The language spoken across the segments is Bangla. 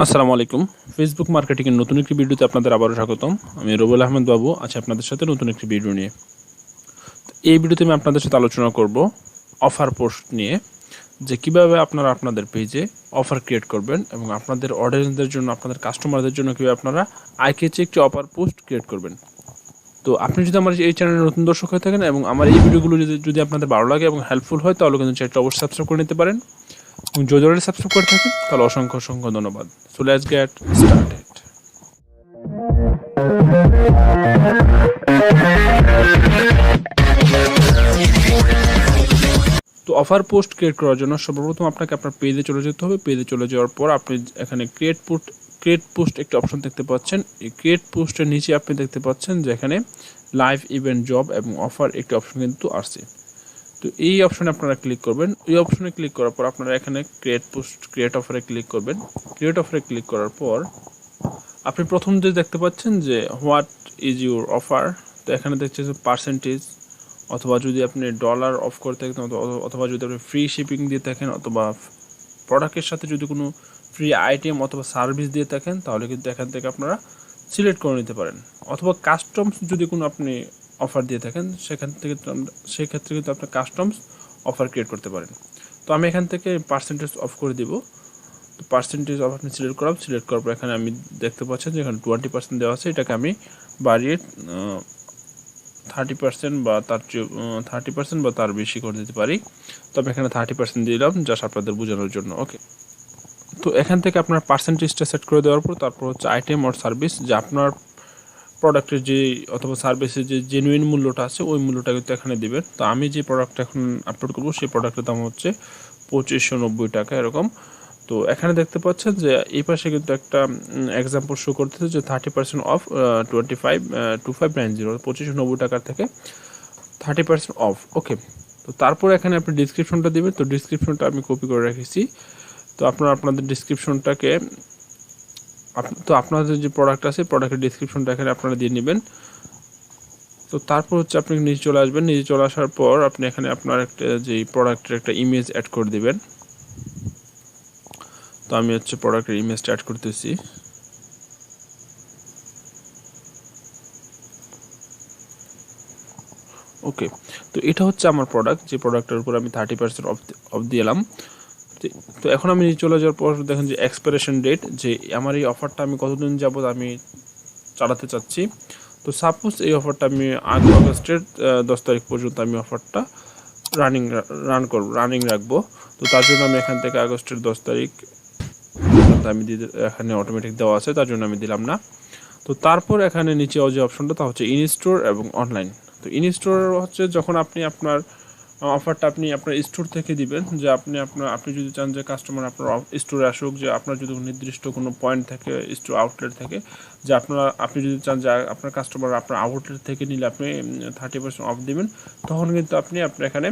আসসালামু আলাইকুম। ফেসবুক মার্কেটিংয়ের নতুন একটি ভিডিওতে আপনাদের আবারও স্বাগতম। আমি রুবেল আহমেদ বাবু আছি আপনাদের সাথে নতুন একটি ভিডিও নিয়ে। এই ভিডিওতে আমি আপনাদের সাথে আলোচনা করব অফার পোস্ট নিয়ে, যে কীভাবে আপনারা আপনাদের পেজে অফার ক্রিয়েট করবেন এবং আপনাদের অডিয়েন্সদের জন্য, আপনাদের কাস্টমারদের জন্য কীভাবে আপনারা আইকেচে একটি অফার পোস্ট ক্রিয়েট করবেন। তো আপনি যদি আমার এই চ্যানেলের নতুন দর্শক হয়ে থাকেন এবং আমার এই ভিডিওগুলো যদি আপনাদের ভালো লাগে এবং হেল্পফুল হয়, তাহলে কিন্তু চ্যানেলটা অবশ্যই সাবস্ক্রাইব করে নিতে পারেন। এবং যদি অলরেডি সাবস্ক্রাইব করে থাকেন তাহলে অসংখ্য অসংখ্য ধন্যবাদ। So let's get started. তো অফার পোস্ট ক্রিয়েট করার জন্য সর্বপ্রথম আপনাকে আপনার পেজে চলে যেতে হবে। পেজে চলে যাওয়ার পর আপনি এখানে ক্রিয়েট পোস্ট একটি অপশন দেখতে পাচ্ছেন। এই ক্রিয়েট পোস্টের নিচে আপনি দেখতে পাচ্ছেন যে এখানে লাইভ ইভেন্ট, জব এবং অফার একটি অপশন কিন্তু আসছে। তো এই অপশনে আপনারা ক্লিক করবেন। এই অপশনে ক্লিক করার পর আপনারা এখানে ক্রিয়েট অফারে ক্লিক করবেন। ক্রিয়েট অফারে ক্লিক করার পর আপনি প্রথম যে দেখতে পাচ্ছেন যে হোয়াট ইজ ইউর অফার। তো এখানে দেখছেন পার্সেন্টেজ, অথবা যদি আপনি ডলার অফ করে থাকেন, অথবা যদি আপনি ফ্রি শিপিং দিয়ে থাকেন, অথবা প্রোডাক্টের সাথে যদি কোনো ফ্রি আইটেম অথবা সার্ভিস দিয়ে থাকেন, তাহলে কিন্তু এখান থেকে আপনারা সিলেক্ট করে নিতে পারেন। অথবা কাস্টমস যদি কোনো আপনি অফার দিয়ে থাকেন, সেক্ষেত্রে কিন্তু আপনি কাস্টমস অফার ক্রিয়েট করতে পারেন। তো আমি এখান থেকে পার্সেন্টেজ অফ করে দিব। তো পার্সেন্টেজ অফ আপনি সিলেক্ট করার পর এখানে আমি দেখতে পাচ্ছেন যে এখানে 20% দেওয়া আছে। এটাকে আমি বাড়িয়ে 30% বা 30% বা তার বেশি করে দিতে পারি। তো আমি এখানে 30% দিলাম, জাস্ট আপনাদের বোঝানোর জন্য। ওকে, তো এখান থেকে আপনার পার্সেন্টেজটা সেট করে দেওয়ার পর তারপর হচ্ছে আইটেম অর সার্ভিস, যে আপনার প্রোডাক্টের যে অথবা সার্ভিসের যে জেনুইন মূল্যটা আছে ওই মূল্যটা কিন্তু এখানে দিবেন। তো আমি যে প্রোডাক্টটা এখন আপলোড করবো সেই প্রোডাক্টের দাম হচ্ছে 2590 টাকা এরকম। তো এখানে দেখতে পাচ্ছেন যে এই পাশে কিন্তু একটা এক্সাম্পল শো করতেছে যে 30% অফ 2590, 2590 টাকার থেকে 30% অফ। ওকে, তো তারপর এখানে আপনি ডিসক্রিপশনটা দেবেন। তো ডিসক্রিপশনটা আমি কপি করে রেখেছি। তো আপনারা আপনাদের ডিসক্রিপশনটাকে তো আপনাদের যে প্রোডাক্ট আছে প্রোডাক্টের ডিসক্রিপশনটা এখানে আপনারা দিয়ে নেবেন। তো তারপর হচ্ছে আপনি নিচে চলে আসবেন। নিচে চলে আসার পর আপনি এখানে আপনার একটা যে প্রোডাক্টের একটা ইমেজ অ্যাড করে দেবেন। তো আমি হচ্ছে প্রোডাক্টের ইমেজটা অ্যাড করতেছি। ওকে, তো এটা হচ্ছে আমার প্রোডাক্ট, যে প্রোডাক্টের উপর আমি 30% অফ দিলাম। তো এখন আমি চলে যাওয়ার পর দেখেন যে এক্সপায়ারেশন ডেট, যে আমার এই অফারটা আমি কতদিন যাবত আমি চালাতে চাচ্ছি। তো সাপোজ এই অফারটা আমি আগস্টের 10 তারিখ পর্যন্ত আমি অফারটা রানিং রাখবো। তো তার জন্য আমি এখান থেকে আগস্টের 10 তারিখ পর্যন্ত আমি এখানে অটোমেটিক দেওয়া আছে, তার জন্য আমি দিলাম না। তো তারপর এখানে নিচে যে অপশনটা তা হচ্ছে ইনস্টোর এবং অনলাইন। তো ইনস্টোর হচ্ছে যখন আপনি আপনার অফারটা আপনি আপনার স্টোর থেকে দিবেন, যে আপনি যদি চান যে কাস্টমার আপনার স্টোরে আসুক, যে আপনার যদি নির্দিষ্ট কোনো পয়েন্ট থাকে, স্টোর আউটলেট থেকে, যে আপনি যদি চান যে আপনার কাস্টমার আপনার আউটলেট থেকে নিলে আপনি 30% অফ দিবেন, তখন কিন্তু আপনি এখানে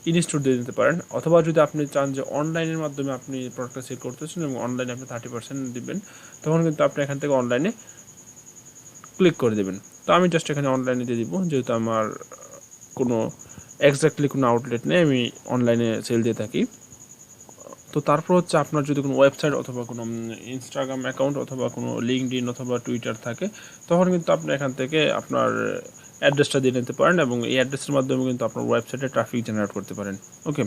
ইনস্টোর দিয়ে দিতে পারেন। অথবা যদি আপনি চান যে অনলাইনের মাধ্যমে আপনি প্রোডাক্টটা সেল করতেছেন এবং অনলাইনে আপনি 30% দিবেন, তখন কিন্তু আপনি এখান থেকে অনলাইনে ক্লিক করে দেবেন। তো আমি জাস্ট এখানে অনলাইনে দিয়ে দিব, যেহেতু আমার কোনো এক্স্যাক্টলি কোনো আউটলেট নেই, আমি অনলাইনে সেল দিয়ে থাকি। তো তারপর হচ্ছে আপনার যদি কোনো ওয়েবসাইট অথবা কোনো ইনস্টাগ্রাম অ্যাকাউন্ট অথবা কোনো লিঙ্কডইন অথবা টুইটার থাকে, তখন কিন্তু আপনি এখান থেকে আপনার অ্যাড্রেসটা দিয়ে নিতে পারেন এবং এই অ্যাড্রেসের মাধ্যমে কিন্তু আপনার ওয়েবসাইটে ট্রাফিক জেনারেট করতে পারেন। ওকে,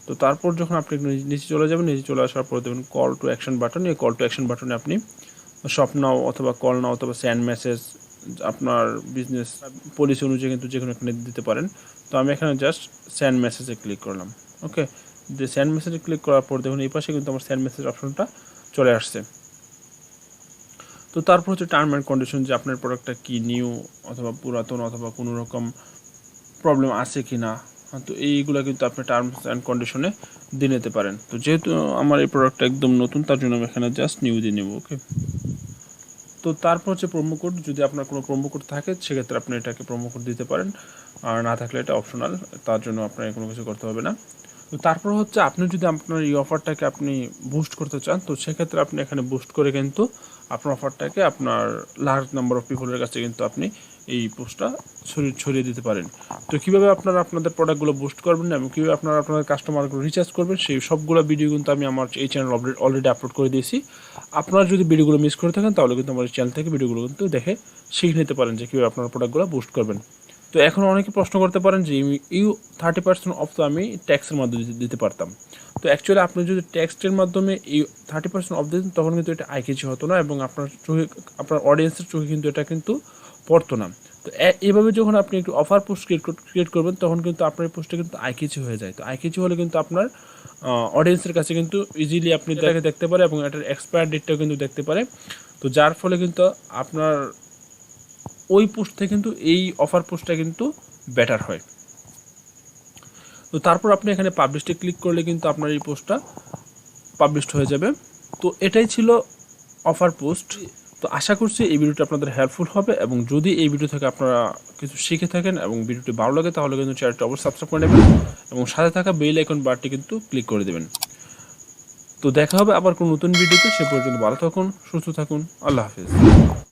তো তারপর যখন আপনি নিচে চলে যাবেন, নিচে চলে আসার পর দেখবেন কল টু অ্যাকশন বাটন। এই কল টু অ্যাকশন বাটনে আপনি শপ নাও অথবা কল নাও অথবা সেন্ড মেসেজ, আপনার বিজনেস পলিসি অনুযায়ী কিন্তু যে কোনো এখানে দিতে পারেন। তো আমি এখানে জাস্ট সেন্ড মেসেজে ক্লিক করলাম। ওকে, যে সেন্ড মেসেজে ক্লিক করার পর দেখুন এই পাশে কিন্তু আমার সেন্ড মেসেজ অপশনটা চলে আসছে। তো তারপর হচ্ছে টার্ম অ্যান্ড কন্ডিশন, যে আপনার প্রোডাক্টটা কি নিউ অথবা পুরাতন অথবা কোনো রকম প্রবলেম আছে কি না। তো এইগুলো কিন্তু আপনি টার্মস অ্যান্ড কন্ডিশনে দিয়ে নিতে পারেন। তো যেহেতু আমার এই প্রোডাক্টটা একদম নতুন, তার জন্য আমি এখানে জাস্ট নিউ দিয়ে নেব। ওকে, তো তারপর হচ্ছে প্রোমো কোড, যদি আপনার কোনো প্রোমো কোড থাকে সেক্ষেত্রে আপনি এটাকে প্রোমো কোড দিতে পারেন, আর না থাকলে এটা অপশনাল, তার জন্য আপনার কোনো কিছু করতে হবে না। তো তারপর হচ্ছে আপনি যদি আপনার এই অফারটাকে আপনি বুস্ট করতে চান, তো সেক্ষেত্রে আপনি এখানে বুস্ট করে কিন্তু আপনার অফারটাকে আপনার লার্জ নাম্বার অফ পিপলের কাছে কিন্তু আপনি এই পোস্টটা ছড়িয়ে দিতে পারেন। তো কীভাবে আপনারা আপনাদের প্রোডাক্টগুলো বুস্ট করবেন এবং কীভাবে আপনারা আপনাদের কাস্টমারগুলো রিচার্জ করবেন সেই সবগুলো ভিডিও কিন্তু আমি আমার এই চ্যানেল অলরেডি আপলোড করে দিয়েছি। আপনারা যদি ভিডিওগুলো মিস করে থাকেন তাহলে কিন্তু আমার চ্যানেল থেকে ভিডিওগুলো কিন্তু দেখে শিখে নিতে পারেন যে কীভাবে আপনারা প্রোডাক্টগুলো বুস্ট করবেন। তো এখন অনেকে প্রশ্ন করতে পারেন যে 30% অফ তো আমি ট্যাক্সের মাধ্যমে দিতে পারতাম। তো অ্যাকচুয়ালি আপনি যদি ট্যাক্সের মাধ্যমে এই 30% অফ দিতেন তখন কিন্তু এটা আইকেচি হতো না এবং আপনার চোখে আপনার অডিয়েন্সের চোখে কিন্তু এটা কিন্তু পড়তো না। তো এভাবে যখন আপনি একটু অফার পোস্ট ক্রিয়েট করবেন তখন কিন্তু আপনার এই পোস্টটা কিন্তু আইকেচি হয়ে যায়। তো আইকেচি হলে কিন্তু আপনার অডিয়েন্সের কাছে কিন্তু ইজিলি আপনি দেখতে পারে এবং এটার এক্সপায়ার ডেটটাও কিন্তু দেখতে পারে। তো যার ফলে কিন্তু আপনার ওই পোস্ট থেকে কিন্তু এই অফার পোস্টটা কিন্তু বেটার হয়। তো তারপর আপনি এখানে পাবলিশে ক্লিক করলে কিন্তু আপনার এই পোস্টটা পাবলিশড হয়ে যাবে। তো এটাই ছিল অফার পোস্ট। তো আশা করছি এই ভিডিওটি আপনাদের হেল্পফুল হবে এবং যদি এই ভিডিও থেকে আপনারা কিছু শিখে থাকেন এবং ভিডিওটি ভালো লাগে তাহলে কিন্তু চ্যানেলটি অবশ্যই সাবস্ক্রাইব করে নেবেন এবং সাথে থাকা বেল আইকন বারটি কিন্তু ক্লিক করে দেবেন। তো দেখা হবে আবার কোনো নতুন ভিডিওতে। সে পর্যন্ত ভালো থাকুন, সুস্থ থাকুন। আল্লাহ হাফেজ।